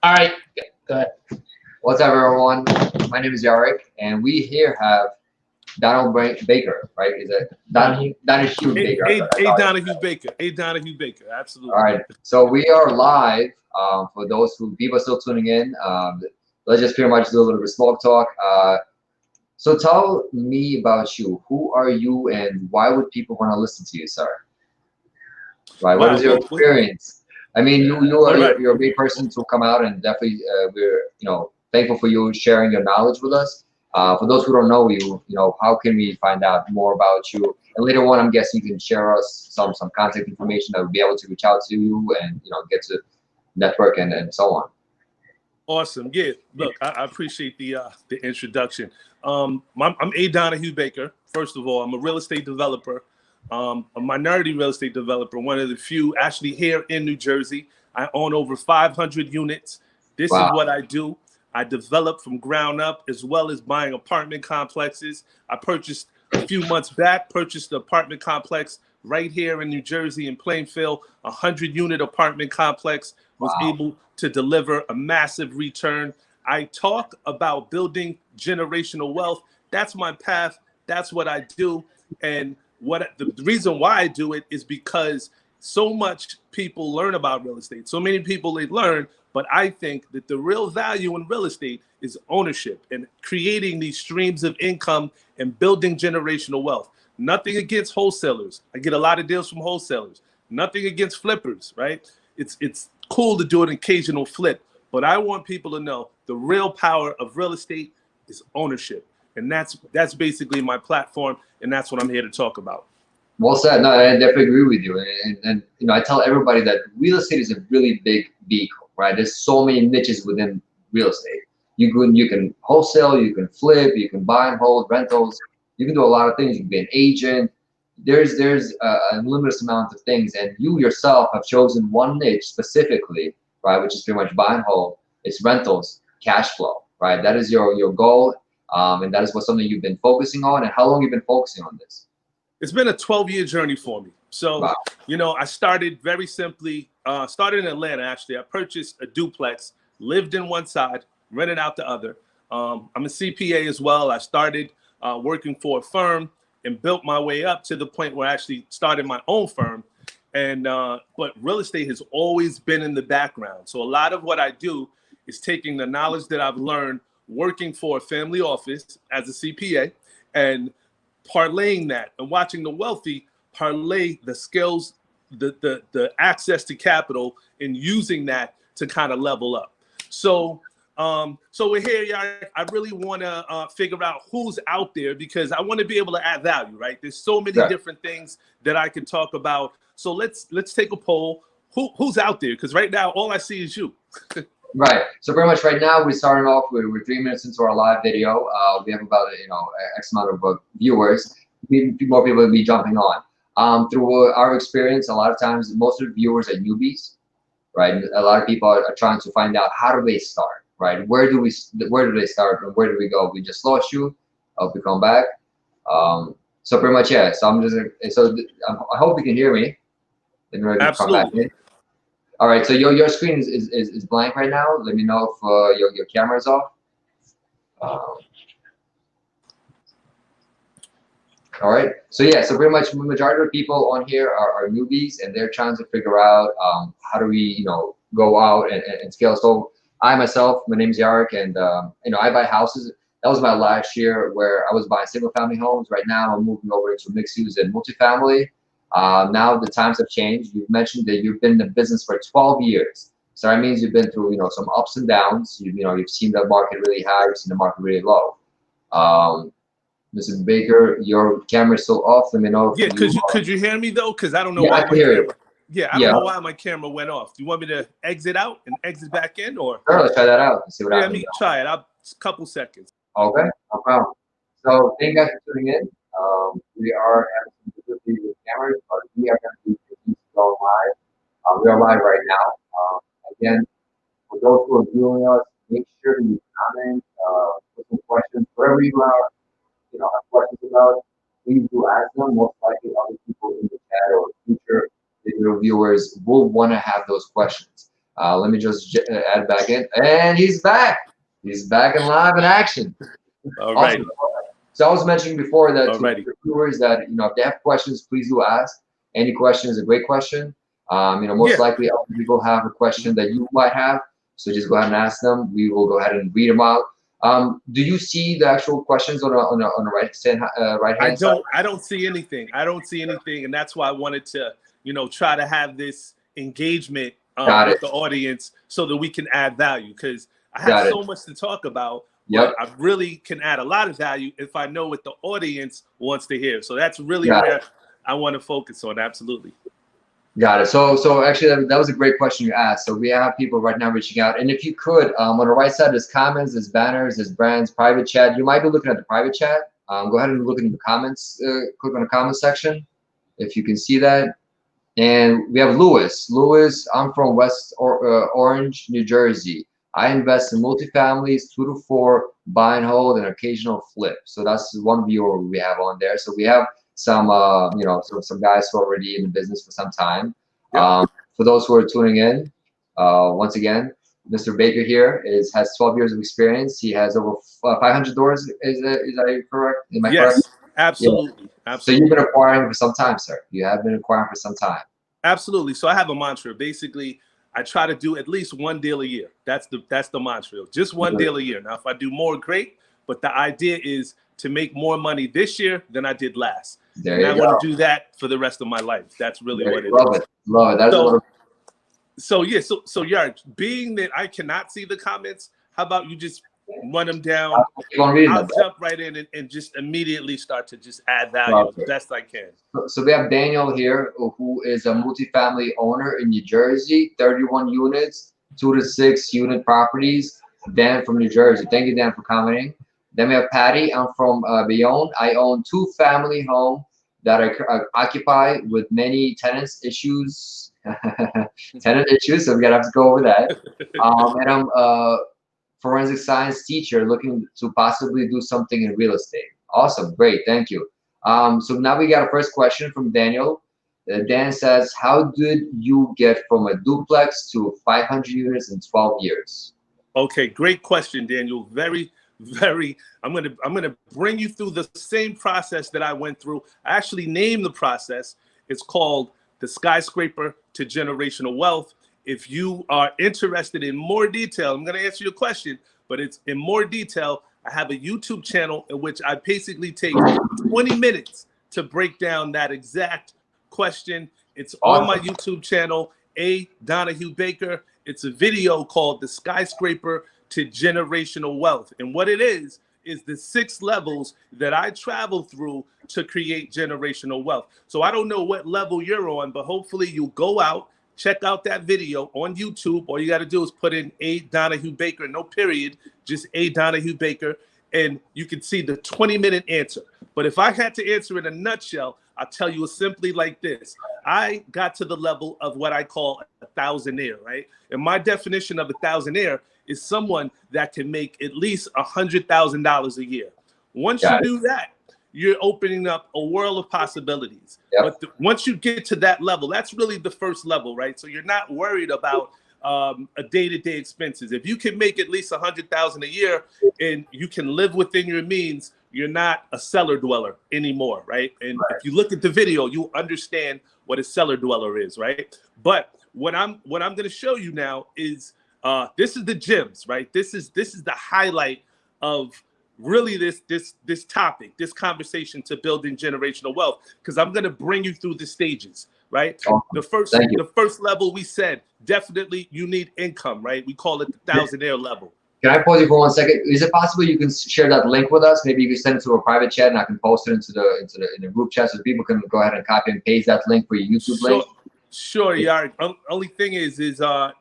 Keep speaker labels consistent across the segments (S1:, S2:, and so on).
S1: All right, go ahead.
S2: What's up, everyone? My name is Yarek, and we here have Baker, right? Is it
S1: Donahue.
S2: Donahue Baker?
S3: A Donahue Baker. A Donahue Baker.
S2: All
S3: Absolutely.
S2: right. So we are live. For those who people still tuning in, let's just pretty much do a little bit of small talk. So tell me about you. Who are you, and why would people want to listen to you, sir? Right. What
S3: Wow.
S2: is your experience? I mean, you are
S3: All right.
S2: you're a great person to come out, and definitely we're thankful for you sharing your knowledge with us. For those who don't know you, how can we find out more about you? And later on, I'm guessing you can share us some contact information that we'll be able to reach out to you and get to network and so on.
S3: Awesome. Yeah. Look, I appreciate the introduction. I'm A Donahue Baker. First of all, I'm a real estate developer, a minority real estate developer, one of the few actually here in New Jersey. I own over 500 units. This is
S2: Wow.
S3: what I do. I develop from ground up as well as buying apartment complexes. I purchased a few months back, purchased an apartment complex right here in New Jersey in Plainfield, a 100-unit apartment complex, was
S2: Wow.
S3: able to deliver a massive return. I talk about building generational wealth. That's my path. That's what I do. And the reason why I do it is because so much people learn about real estate. So many people they learn, but I think that the real value in real estate is ownership and creating these streams of income and building generational wealth. Nothing against wholesalers. I get a lot of deals from wholesalers. Nothing against flippers, right? It's cool to do an occasional flip, but I want people to know the real power of real estate is ownership. And that's basically my platform, and that's what I'm here to talk about.
S2: Well said. No, I definitely agree with you. And I tell everybody that real estate is a really big vehicle, right? There's so many niches within real estate. You can wholesale, you can flip, you can buy and hold rentals. You can do a lot of things. You can be an agent. There's a limitless amount of things, and you yourself have chosen one niche specifically, right? Which is pretty much buy and hold. It's rentals, cash flow, right? That is your goal, and that is something you've been focusing on. And how long you've been focusing on this?
S3: It's been a 12-year journey for me. So,
S2: Wow.
S3: I started very simply, started in Atlanta, actually. I purchased a duplex, lived in one side, rented out the other. I'm a CPA as well. I started working for a firm and built my way up to the point where I actually started my own firm. But real estate has always been in the background. So a lot of what I do is taking the knowledge that I've learned working for a family office as a CPA and parlaying that and watching the wealthy parlay the skills, the access to capital, and using that to kind of level up. So we're here, y'all. I really want to figure out who's out there because I want to be able to add value, right? There's so many different things that I can talk about. So let's take a poll. Who's out there? Because right now all I see is you.
S2: Right. So pretty much right now we're starting off. We're 3 minutes into our live video. We have about X amount of viewers. More people will be jumping on. Through our experience, a lot of times most of the viewers are newbies, right? A lot of people are trying to find out how do they start, right? Where do they start and where do we go? We just lost you. I hope you come back. So pretty much So I hope you can hear me.
S3: Absolutely.
S2: All right, so your screen is blank right now. Let me know if your camera's off. All right, so pretty much the majority of people on here are newbies, and they're trying to figure out how do we go out and scale. So I myself, my name's Yarek, and I buy houses. That was my last year where I was buying single family homes. Right now I'm moving over into mixed use and multifamily. Now the times have changed. You've mentioned that you've been in the business for 12 years. So that means you've been through, some ups and downs. You've seen the market really high, you've seen the market really low. Mr. Baker, your camera's still off. Let me know if
S3: could you hear me though? Because I don't know
S2: I
S3: why
S2: can
S3: my
S2: hear
S3: camera.
S2: you.
S3: I don't know why my camera went off. Do you want me to exit out and exit back in, or?
S2: Sure, let's try that out and see what happens.
S3: Let me try it. A couple seconds.
S2: Okay, no problem. So thank you guys for tuning in. We are having some difficulty with cameras, but we are going to be going live. We are live right now. Again, for those who are viewing us, make sure you comment, put some questions, wherever you are, have questions about, please do ask them. Most likely other people in the chat or future video viewers will want to have those questions. Let me just add back in, and he's back. He's back and live in action.
S3: All right.
S2: Awesome. So I was mentioning before that to
S3: Alrighty.
S2: the viewers that if they have questions, please do ask. Any question is a great question. Most likely other people have a question that you might have, so just go ahead and ask them. We will go ahead and read them out. Do you see the actual questions on the right hand side?
S3: I don't see anything. I don't see anything, and that's why I wanted to try to have this engagement with the audience so that we can add value, because I have so much to talk about.
S2: Yep.
S3: But I really can add a lot of value if I know what the audience wants to hear. So that's really where I want to focus on. Absolutely.
S2: Got it. So actually, that was a great question you asked. So we have people right now reaching out, and if you could, on the right side, there's comments, there's banners, there's brands, private chat. You might be looking at the private chat. Go ahead and look in the comments. Click on the comments section, if you can see that. And we have Lewis. Lewis, I'm from West Orange, New Jersey. I invest in multifamilies, 2 to 4, buy and hold, and occasional flip. So that's one viewer we have on there. So we have some, some guys who are already in the business for some time. Yep. For those who are tuning in, once again, Mr. Baker here has 12 years of experience. He has over 500 doors. Is that correct? Am I correct?
S3: Yes, absolutely.
S2: Yeah.
S3: Absolutely.
S2: So you've been acquiring for some time, sir. You have been acquiring for some time.
S3: Absolutely. So I have a mantra. Basically, I try to do at least one deal a year. That's the mantra. Just one deal a year. Now, if I do more, great. But the idea is to make more money this year than I did last. And I want to do that for the rest of my life. That's really what it is.
S2: Love it. That's
S3: so Yark, being that I cannot see the comments, how about you just run them down? I'll jump right in and just immediately start to just add value as best I can.
S2: So we have Daniel here, who is a multifamily owner in New Jersey, 31 units, 2 to 6 unit properties. Dan from New Jersey. Thank you, Dan, for commenting. Then we have Patty. I'm from Bayonne. I own 2 family homes that I occupy with many tenants issues. Tenant issues, so we're gonna have to go over that. And I'm a forensic science teacher looking to possibly do something in real estate. Awesome, great, thank you. So now we got a first question from Daniel. Dan says, how did you get from a duplex to 500 units in 12 years?
S3: Okay, great question, Daniel. Very, I'm gonna bring you through the same process that I went through. I actually named the process. It's called the skyscraper to generational wealth. If you are interested in more detail, I'm gonna answer your question, but it's in more detail. I have a YouTube channel in which I basically take 20 minutes to break down that exact question. It's on my YouTube channel, Donahue Baker. It's a video called The Skyscraper to Generational Wealth. And what it is the 6 levels that I travel through to create generational wealth. So I don't know what level you're on, but hopefully you'll go out, check out that video on YouTube. All you got to do is put in Donahue Baker, no period, just Donahue Baker, and you can see the 20-minute answer. But if I had to answer in a nutshell, I'll tell you simply like this. I got to the level of what I call a thousandaire, right? And my definition of a thousandaire is someone that can make at least $100,000 a year. Once you do that, you're opening up a world of possibilities. But once you get to that level, that's really the first level, right? So you're not worried about a day-to-day expenses. If you can make at least $100,000 a year and you can live within your means, you're not a cellar dweller anymore, right? And if you look at the video, you understand what a cellar dweller is, right? But what I'm going to show you now is this is the gems, right? This is the highlight of really this topic, this conversation to building generational wealth, because I'm going to bring you through the stages, right? The first level, we said definitely you need income, right? We call it the thousandaire level.
S2: Can I pause you for 1 second? Is it possible you can share that link with us? Maybe you can send it to a private chat and I can post it into the group chat so people can go ahead and copy and paste that link for your YouTube link.
S3: Sure, yeah. Only thing is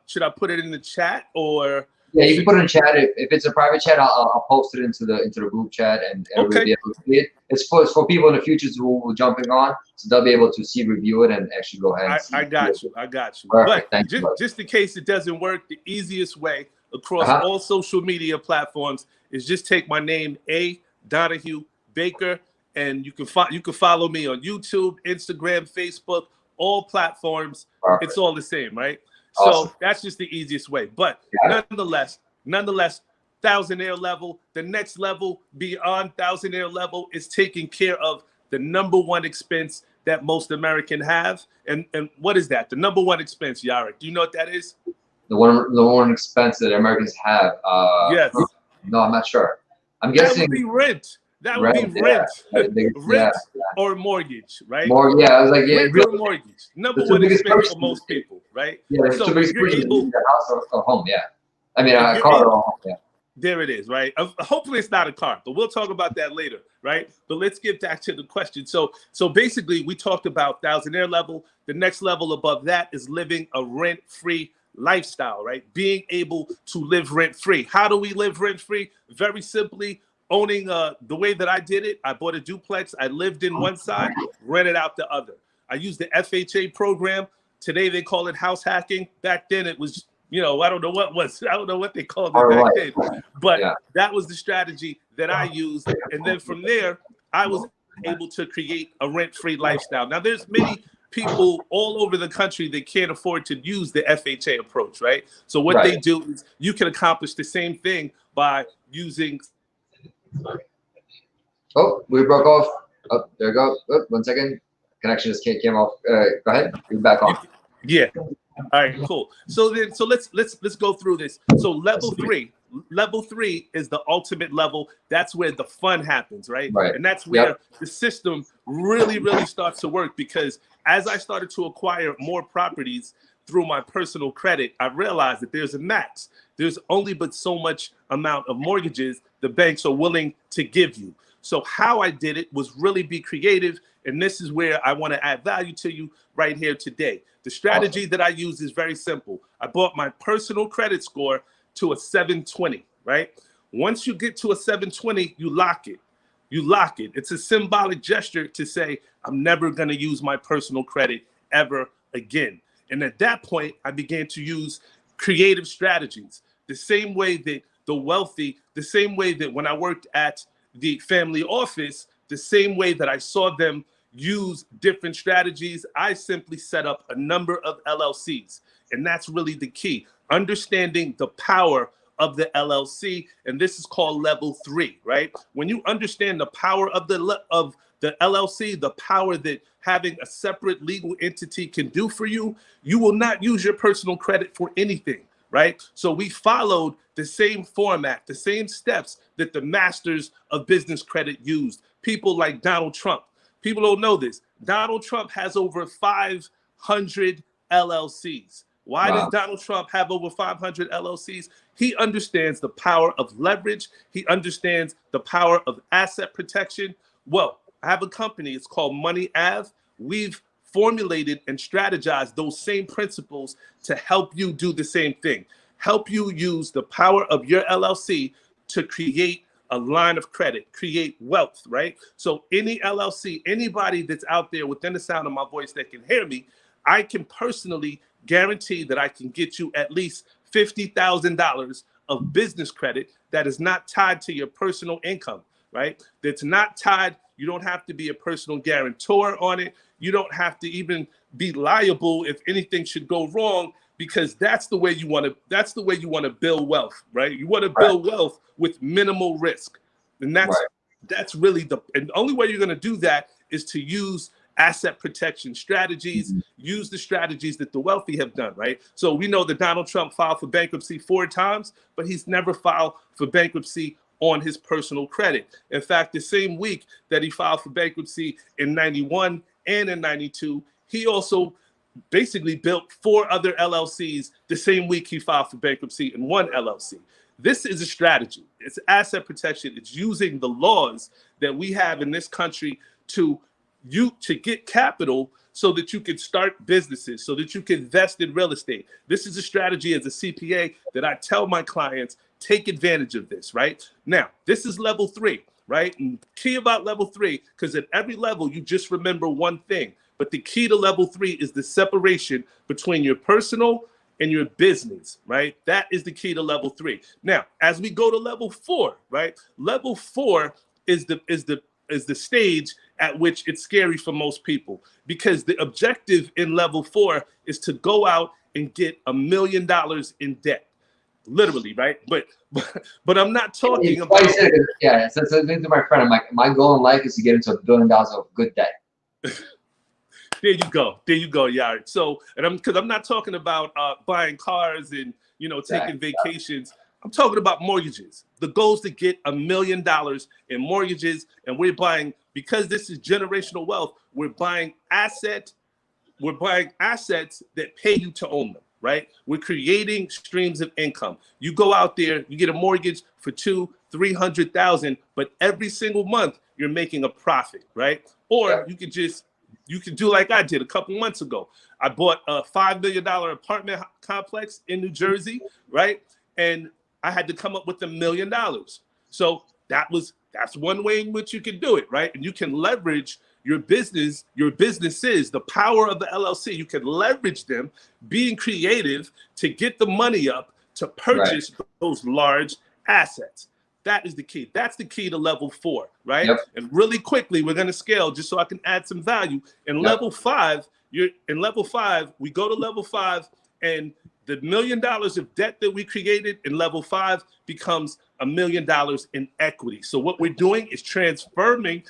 S3: should I put it in the chat or?
S2: Yeah, you can put it in the chat. If it's a private chat, I'll post it into the group chat and everybody will be able to see it. It's for people in the future who will jumping on, so they'll be able to review it and actually go ahead and see.
S3: I got you.
S2: Perfect.
S3: But just in case it doesn't work, the easiest way across all social media platforms is just take my name, Donahue Baker, and you can follow me on YouTube, Instagram, Facebook, all platforms. Perfect. It's all the same, right?
S2: Awesome.
S3: So that's just the easiest way. But nonetheless, thousandaire level, the next level beyond thousandaire level is taking care of the number one expense that most Americans have. And what is that? The number one expense, Yarek. Do you know what that is?
S2: The one expense that Americans have.
S3: Yes.
S2: No, I'm not sure. I'm
S3: That
S2: guessing
S3: would be rent. That would
S2: rent.
S3: be rent.
S2: Yeah,
S3: Rent or mortgage, right?
S2: more. Yeah, I was like, yeah,
S3: Rent
S2: really,
S3: or mortgage. Number
S2: the two
S3: one
S2: biggest
S3: expense for
S2: purchases.
S3: most people, right?
S2: Yeah, the
S3: So
S2: two biggest
S3: if you're
S2: purchases
S3: able,
S2: is a house or home. Yeah, I mean,
S3: if
S2: a
S3: you're
S2: car
S3: able,
S2: or a home. Yeah.
S3: there it is, right? Hopefully it's not a car, but we'll talk about that later, right? But let's get back to the question. So basically, we talked about thousandaire level. The next level above that is living a rent-free lifestyle, right? Being able to live rent-free. How do we live rent-free? Very simply, owning the way that I did it. I bought a duplex. I lived in one side, rented out the other. I used the FHA program. Today they call it house hacking. Back then it was, I don't know what they called it back then, but that was the strategy that I used. And then from there, I was able to create a rent-free lifestyle. Now there's many people all over the country that can't afford to use the FHA approach, right? So what they do is you can accomplish the same thing by using.
S2: Oh, we broke off. Oh, there you go. Oh, 1 second. Connection just came off. Go ahead. You're back on.
S3: Yeah. All right, cool. So let's go through this. So level three is the ultimate level. That's where the fun happens, right? And that's where the system really starts to work, because as I started to acquire more properties through my personal credit, I realized that there's a max. There's only but so much amount of mortgages the banks are willing to give you. So how I did it was really be creative. And this is where I want to add value to you right here today. The strategy that I use is very simple. I brought my personal credit score to a 720, right? Once you get to a 720, you lock it. You lock it. It's a symbolic gesture to say, I'm never going to use my personal credit ever again. And at that point, I began to use creative strategies. The same way that the same way that when I worked at the family office, the same way that I saw them use different strategies, I simply set up a number of LLCs. And that's really the key. Understanding the power of the LLC. And this is called level 3, right? When you understand the power of the LLC, the power that having a separate legal entity can do for you, you will not use your personal credit for anything, right? So we followed the same format, the same steps that the masters of business credit used. People like Donald Trump. People don't know this. Donald Trump has over 500 LLCs. Why does Donald Trump have over 500 LLCs? He understands the power of leverage. He understands the power of asset protection. Well, I have a company. It's called Money Ave. We've formulated and strategized those same principles to help you do the same thing. Help you use the power of your LLC to create a line of credit, create wealth, right? So any LLC, anybody that's out there within the sound of my voice that can hear me, I can personally guarantee that I can get you at least $50,000 of business credit that is not tied to your personal income, right? That's not tied. You don't have to be a personal guarantor on it. You don't have to even be liable if anything should go wrong, because that's the way you want to build wealth, right? You want to build wealth with minimal risk. And that's really and the only way you're going to do that is to use asset protection strategies, use the strategies that the wealthy have done, right? So we know that Donald Trump filed for bankruptcy 4 times, but he's never filed for bankruptcy on his personal credit. In fact, the same week that he filed for bankruptcy in 91 and in 92, he also basically built 4 other LLCs the same week he filed for bankruptcy in 1 LLC. This is a strategy. It's asset protection. It's using the laws that we have in this country to get capital so that you can start businesses, so that you can invest in real estate. This is a strategy as a CPA that I tell my clients, take advantage of this, right? Now, this is level 3, right? And key about level 3, because at every level, you just remember one thing. But the key to level 3 is the separation between your personal and your business, right? That is the key to level 3. Now, as we go to level 4, right? Level 4 is the stage at which it's scary for most people, because the objective in level 4 is to go out and get $1 million in debt. Literally, right? But I'm not talking about.
S2: Yeah, so to my friend, I'm like, my goal in life is to get into $1 billion of good debt.
S3: There you go, Yard. So, because I'm not talking about buying cars and taking vacations. I'm talking about mortgages. The goal is to get $1 million in mortgages, and we're buying, because this is generational wealth. We're buying assets that pay you to own them. Right? We're creating streams of income. You go out there, you get a mortgage for $200,000-300,000, but every single month you're making a profit, right? Or you could do like I did a couple months ago. I bought a $5 million apartment complex in New Jersey, right? And I had to come up with $1 million. So that's one way in which you can do it, right? And you can leverage your businesses, the power of the LLC. You can leverage them, being creative to get the money up to purchase those large assets. That is the key. That's the key to level 4, right?
S2: Yep.
S3: And really quickly, we're going to scale just so I can add some value. In level 5, we go to level 5, and the $1 million of debt that we created in level 5 becomes $1 million in equity. So what we're doing is transforming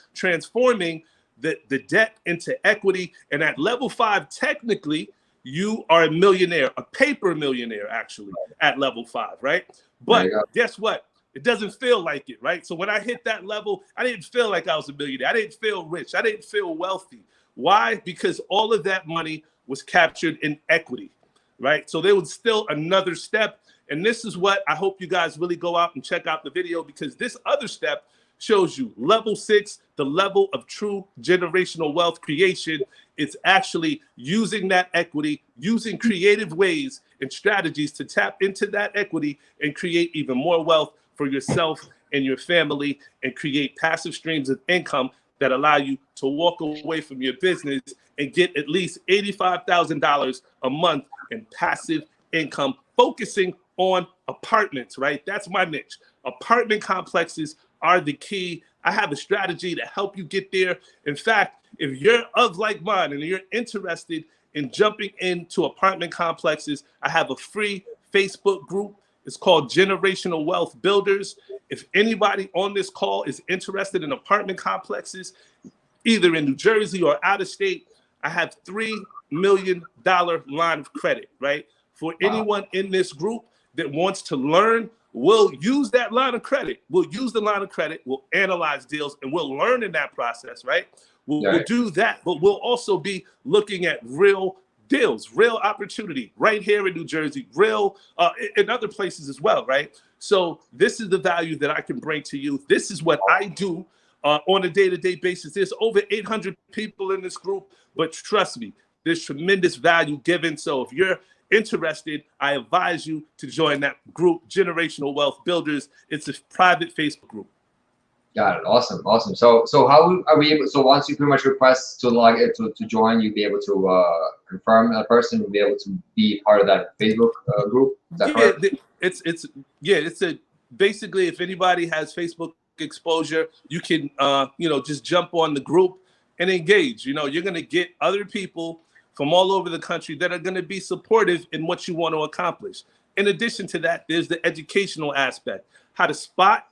S3: the debt into equity. And at level 5, technically, you are a millionaire, a paper millionaire, actually, at level 5, right? But guess what? It doesn't feel like it, right? So when I hit that level, I didn't feel like I was a millionaire. I didn't feel rich. I didn't feel wealthy. Why? Because all of that money was captured in equity, right? So there was still another step. And this is what I hope you guys really go out and check out the video, because this other step shows you level 6, the level of true generational wealth creation. It's actually using that equity, using creative ways and strategies to tap into that equity and create even more wealth for yourself and your family, and create passive streams of income that allow you to walk away from your business and get at least $85,000 a month in passive income, focusing on apartments, right? That's my niche. Apartment complexes are the key. I have a strategy to help you get there. In fact, if you're of like mind and you're interested in jumping into apartment complexes, I have a free Facebook group. It's called Generational Wealth Builders. If anybody on this call is interested in apartment complexes, either in New Jersey or out of state, I have $3 million line of credit, right? For anyone in this group that wants to learn, we'll use that line of credit. We'll use the line of credit. We'll analyze deals, and we'll learn in that process, right? We'll do that, but we'll also be looking at real deals, real opportunity right here in New Jersey, real in other places as well, right? So this is the value that I can bring to you. This is what I do on a day-to-day basis. There's over 800 people in this group, but trust me, there's tremendous value given. So if you're interested, I advise you to join that group, Generational Wealth Builders. It's a private Facebook group.
S2: Got it. Awesome. So how are we able? So once you pretty much request to log in to join, you'll be able to confirm that person will be able to be part of that Facebook group. Is that correct?
S3: It's a basically, if anybody has Facebook exposure, you can just jump on the group and engage. You're going to get other people from all over the country that are going to be supportive in what you want to accomplish. In addition to that, there's the educational aspect: how to spot,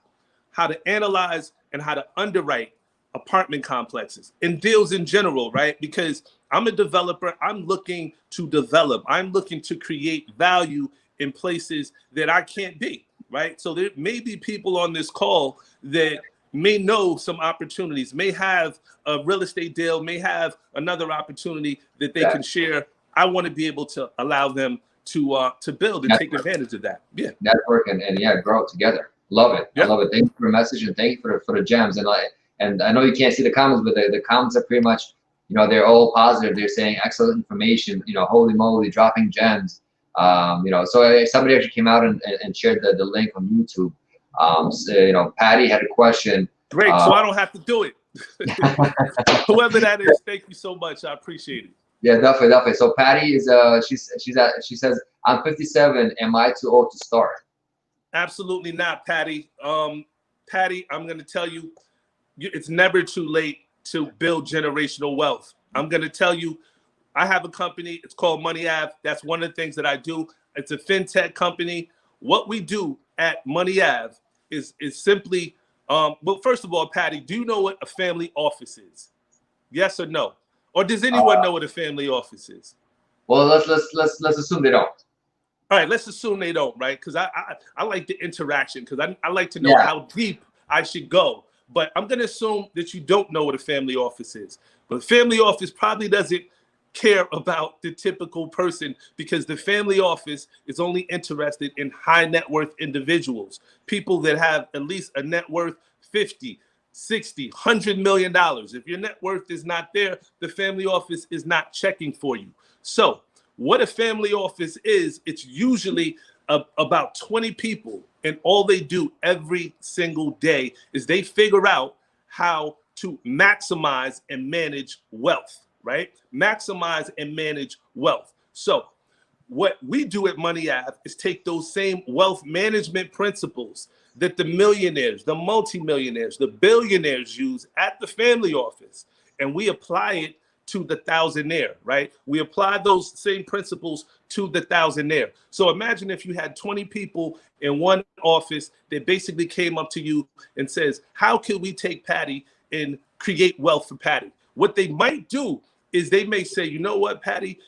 S3: how to analyze, and how to underwrite apartment complexes and deals in general, right? Because I'm a developer. I'm looking to develop. I'm looking to create value in places that I can't be, right? So there may be people on this call that may know some opportunities, may have a real estate deal, may have another opportunity that they can share. I want to be able to allow them to build and take advantage of that. Yeah.
S2: Network and grow together. Love it.
S3: Yep.
S2: I love it. Thank you for the message, and thank you for the gems. And I know you can't see the comments, but the comments are pretty much, they're all positive. They're saying excellent information, holy moly, dropping gems. So somebody actually came out and shared the link on YouTube. So, Patty had a question.
S3: Great. So I don't have to do it. Whoever that is, thank you so much. I appreciate it.
S2: Yeah, definitely. So Patty is she says, I'm 57. Am I too old to start?
S3: Absolutely not, Patty. Patty, I'm going to tell you, it's never too late to build generational wealth. I'm going to tell you, I have a company. It's called Money Ave. That's one of the things that I do. It's a fintech company. What we do at Money Ave is simply, well, first of all, Patty, do you know what a family office is? Yes or no? Or does anyone know what a family office is?
S2: Well, let's assume they don't.
S3: All right, let's assume they don't, right? Because I like the interaction, because I like to know
S2: Yeah.
S3: how deep I should go. But I'm going to assume that you don't know what a family office is. But a family office probably doesn't care about the typical person, because the family office is only interested in high net worth individuals, people that have at least a net worth 50, 60, $100 million. If your net worth is not there, the family office is not checking for you. So what a family office is, it's usually about 20 people, and all they do every single day is they figure out how to maximize and manage wealth, right? Maximize and manage wealth. So what we do at Money Ave is take those same wealth management principles that the millionaires, the multimillionaires, the billionaires use at the family office, and we apply it to the thousandaire, right? We apply those same principles to the thousandaire. So imagine if you had 20 people in one office that basically came up to you and says, how can we take Patty and create wealth for Patty? What they might do is they may say, you know what, Patty,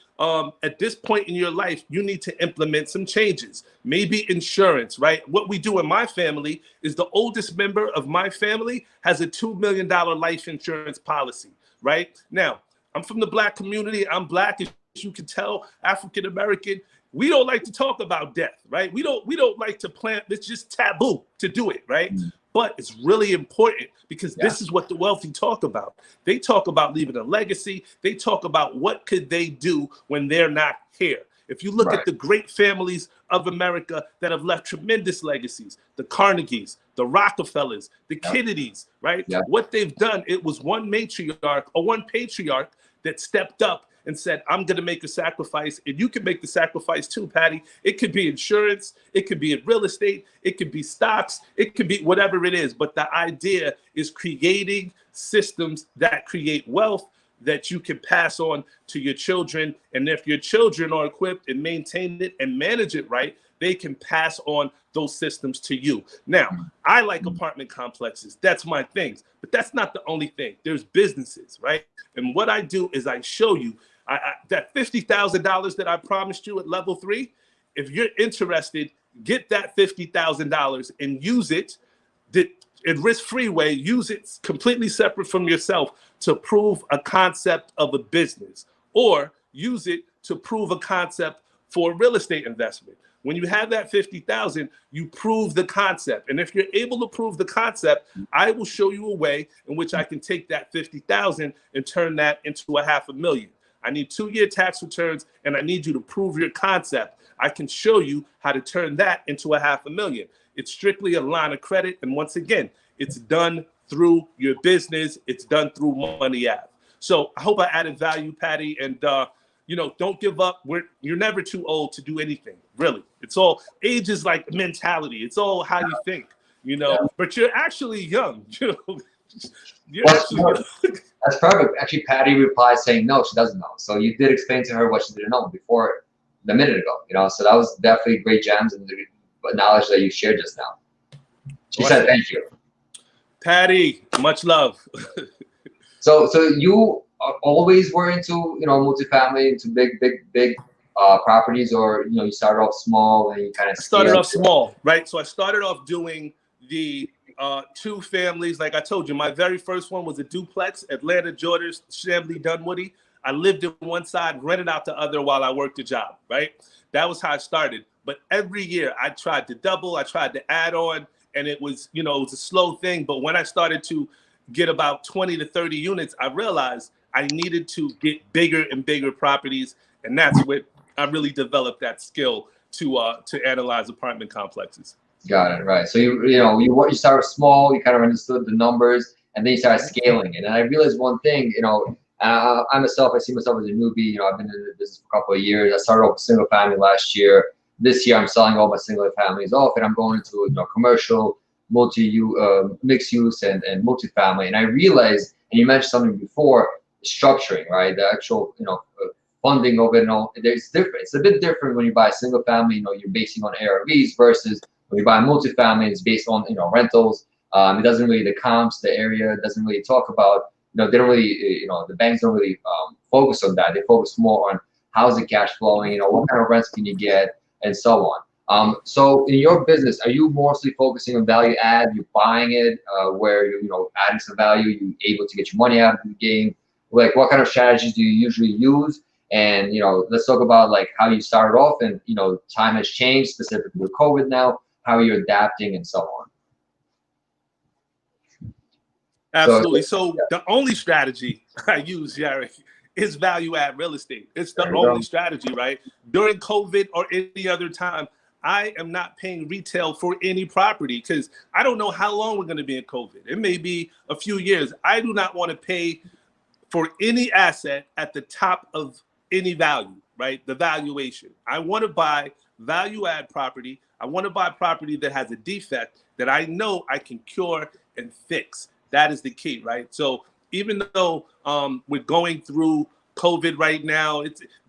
S3: at this point in your life, you need to implement some changes. Maybe insurance, right? What we do in my family is the oldest member of my family has a $2 million life insurance policy, right? Now, I'm from the Black community. I'm Black, as you can tell, African American. We don't like to talk about death, right? We don't like to plan. It's just taboo to do it, right? But it's really important, because this is what the wealthy talk about. They talk about leaving a legacy. They talk about what could they do when they're not here. If you look at the great families of America that have left tremendous legacies, the Carnegies, the Rockefellers, the Kennedys, right? What they've done, it was one matriarch or one patriarch that stepped up and said, I'm going to make a sacrifice, and you can make the sacrifice too, Patty. It could be insurance, it could be in real estate, it could be stocks, it could be whatever it is. But the idea is creating systems that create wealth that you can pass on to your children. And if your children are equipped and maintain it and manage it right, they can pass on those systems to you. Now, I like apartment complexes. That's my thing. But that's not the only thing. There's businesses, right? And what I do is I show you that $50,000 that I promised you at level 3. If you're interested, get that $50,000 and use it in risk-free way. Use it completely separate from yourself to prove a concept of a business, or use it to prove a concept for real estate investment. When you have that 50,000, you prove the concept. And if you're able to prove the concept, I will show you a way in which I can take that 50,000 and turn that into $500,000. I need 2-year tax returns, and I need you to prove your concept. I can show you how to turn that into $500,000. It's strictly a line of credit. And once again, it's done through your business. It's done through Money Ave. So I hope I added value, Patty. And, don't give up. You're never too old to do anything, really. It's all, age is like mentality. It's all how you think, but you're actually young.
S2: That's perfect. Actually, Patty replied saying no, she doesn't know. So you did explain to her what she didn't know before a minute ago, so that was definitely great gems and the knowledge that you shared just now. She said thank you.
S3: Patty, much love.
S2: So you always were into, multifamily, into big properties, or, you started off small and you kind of
S3: started off small, right? So I started off doing the 2 families. Like I told you, my very first one was a duplex, Atlanta, Georgia, Chamblee, Dunwoody. I lived in one side, rented out the other while I worked a job, right? That was how I started. But every year I tried to double, I tried to add on, and it was, it was a slow thing. But when I started to get about 20 to 30 units, I realized I needed to get bigger and bigger properties. And that's what I really developed that skill to analyze apartment complexes.
S2: Got it, right. So you started small, you kind of understood the numbers, and then you started scaling it. And I realized one thing, I see myself as a newbie. I've been in the business for a couple of years. I started off with single family last year. This year, I'm selling all my single families off, and I'm going into commercial, mixed use, and multifamily. And I realized, and you mentioned something before, structuring, right? The actual funding of it and all. There's different. It's a bit different when you buy a single family. You're basing on ARVs versus when you buy a multifamily, it's based on rentals. It doesn't really the comps, the area doesn't really talk about. They don't really the banks don't really focus on that. They focus more on how's the cash flowing. What kind of rents can you get and so on. So in your business, are you mostly focusing on value add? You're buying it where you're adding some value, you're able to get your money out of the game. Like what kind of strategies do you usually use? And let's talk about like how you started off, and time has changed specifically with COVID now. How you're adapting and so on.
S3: Absolutely. So the only strategy I use, Yarek, is value add real estate. It's the only strategy, right? During COVID or any other time, I am not paying retail for any property because I don't know how long we're going to be in COVID. It may be a few years. I do not want to pay for any asset at the top of any value, right? The valuation. I want to buy value add property. I want to buy property that has a defect that I know I can cure and fix. That is the key, right? So even though we're going through COVID right now,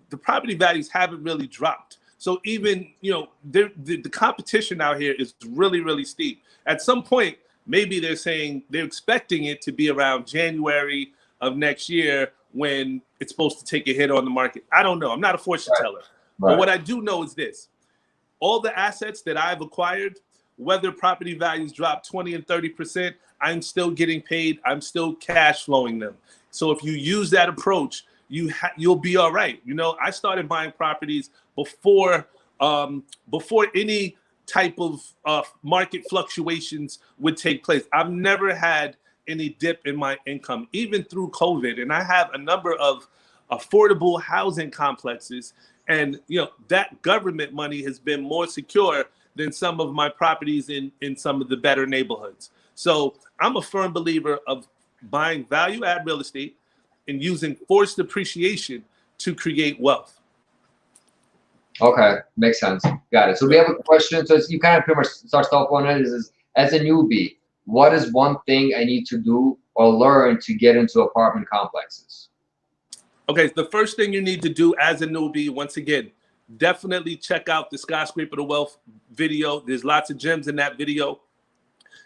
S3: the property values haven't really dropped. So even, the competition out here is really, really steep. At some point, maybe they're expecting it to be around January of next year when it's supposed to take a hit on the market. I don't know. I'm not a fortune teller. Right. But what I do know is this. All the assets that I've acquired, whether property values drop 20 and 30%, I'm still getting paid. I'm still cash flowing them. So if you use that approach, you'll be all right. I started buying properties before any type of market fluctuations would take place. I've never had any dip in my income, even through COVID. And I have a number of affordable housing complexes. And, that government money has been more secure than some of my properties in some of the better neighborhoods. So I'm a firm believer of buying value add real estate and using forced appreciation to create wealth.
S2: Okay, makes sense. Got it. So we have a question. So you kind of pretty much started off on it. Is as a newbie, what is one thing I need to do or learn to get into apartment complexes?
S3: Okay, the first thing you need to do as a newbie, once again, definitely check out the Skyscraper to Wealth video. There's lots of gems in that video.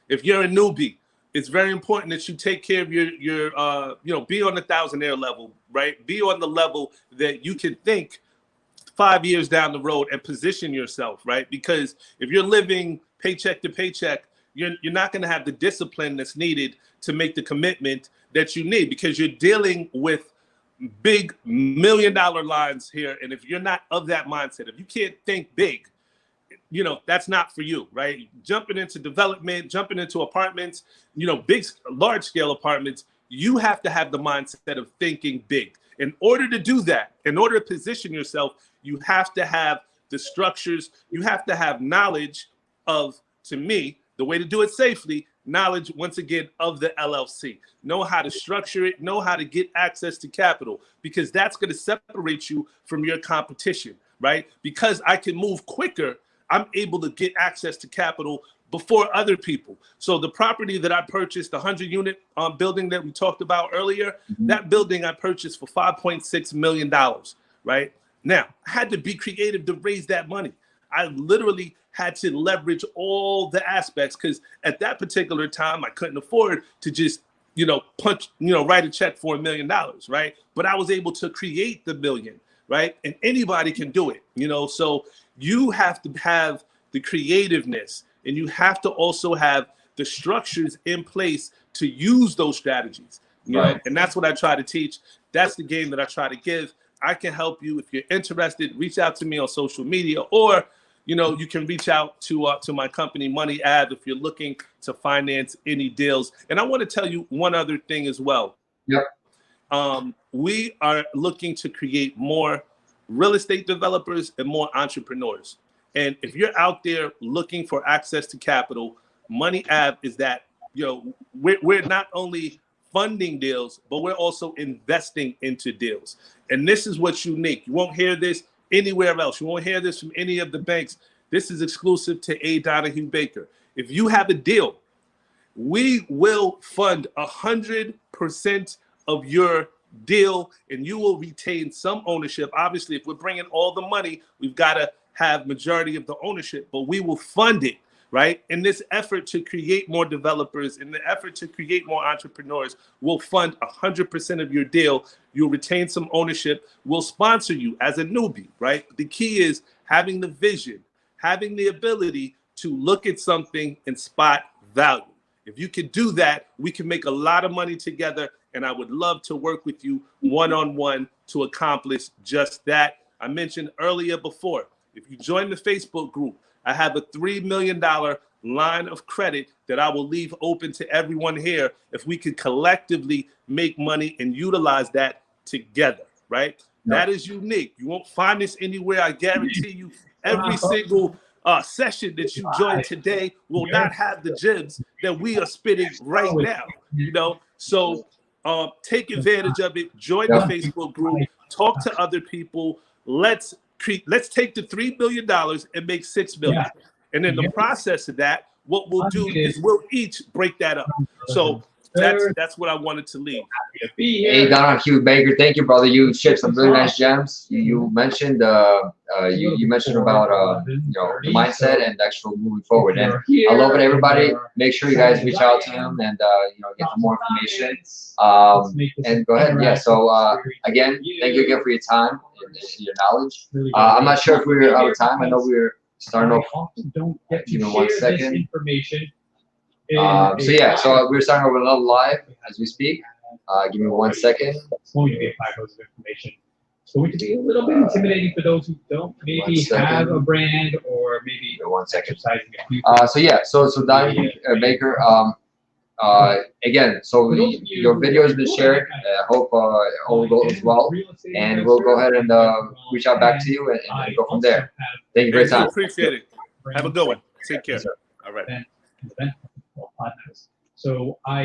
S3: If you're a newbie, it's very important that you take care of your be on the thousandaire level, right? Be on the level that you can think 5 years down the road and position yourself, right? Because if you're living paycheck to paycheck, you're not going to have the discipline that's needed to make the commitment that you need, because you're dealing with big $1 million lines here. And if you're not of that mindset, if you can't think big, that's not for you, right? Jumping into development, jumping into apartments, big, large scale apartments, you have to have the mindset of thinking big. In order to do that, in order to position yourself, you have to have the structures, you have to have knowledge of, to me, the way to do it safely, knowledge, once again, of the LLC. Know how to structure it, know how to get access to capital, because that's going to separate you from your competition, right? Because I can move quicker, I'm able to get access to capital before other people. So the property that I purchased, the 100-unit building that we talked about earlier, that building I purchased for $5.6 million, right? Now, I had to be creative to raise that money. I literally had to leverage all the aspects, because at that particular time, I couldn't afford to just, write a check for $1 million, right? But I was able to create the million, right? And anybody can do it, so you have to have the creativeness, and you have to also have the structures in place to use those strategies, right? And that's what I try to teach. That's the game that I try to give. I can help you. If you're interested, reach out to me on social media, or you can reach out to my company, Money Ave, if you're looking to finance any deals. And I want to tell you one other thing as well.
S2: Yep.
S3: We are looking to create more real estate developers and more entrepreneurs. And if you're out there looking for access to capital, Money Ave is that. We're not only funding deals, but we're also investing into deals. And this is what's unique. You won't hear this anywhere else. You won't hear this from any of the banks. This is exclusive to Donahue Baker. If you have a deal, we will fund 100% of your deal, and you will retain some ownership. Obviously, if we're bringing all the money, we've got to have majority of the ownership, but we will fund it, right? In this effort to create more developers, in the effort to create more entrepreneurs, we'll fund 100% of your deal. You'll retain some ownership. We'll sponsor you as a newbie, right? The key is having the vision, having the ability to look at something and spot value. If you can do that, we can make a lot of money together, and I would love to work with you one-on-one to accomplish just that. I mentioned earlier before, if you join the Facebook group, I have a $3 million line of credit that I will leave open to everyone here if we could collectively make money and utilize that together, right? No. That is unique. You won't find this anywhere. I guarantee you every single session that you join today will not have the gems that we are spitting right now, you know? So take advantage of it. Join the Facebook group. Talk to other people. Let's take the $3 billion and make $6 billion. And in the process of that, what we'll do is we'll each break that up. So that's what I wanted to leave.
S2: Hey, Donahue Baker, thank you, brother. You shared some really nice gems. You mentioned you mentioned about you know, the mindset and the actual moving forward. And I love it, everybody. Make sure you guys reach out to him and you know, get more information. And go ahead. Yeah. So again, thank you again for your time and your knowledge. I'm not sure if we're out of time. I know we're starting off. Give me 1 second. So yeah, so we're starting over another live as we speak. Give me 1 second.
S1: It's going to be a fire hose of information. It's going to be a little bit intimidating for those who don't maybe have a brand or maybe
S2: 1 second.
S1: exercising.
S2: So yeah, so Donahue Baker. Again, so your video has been shared. I hope all goes well, and we'll go ahead and reach out back to you and go from there. Thank you for your time.
S3: Appreciate it. Have a good one. Take care. All right.
S1: So I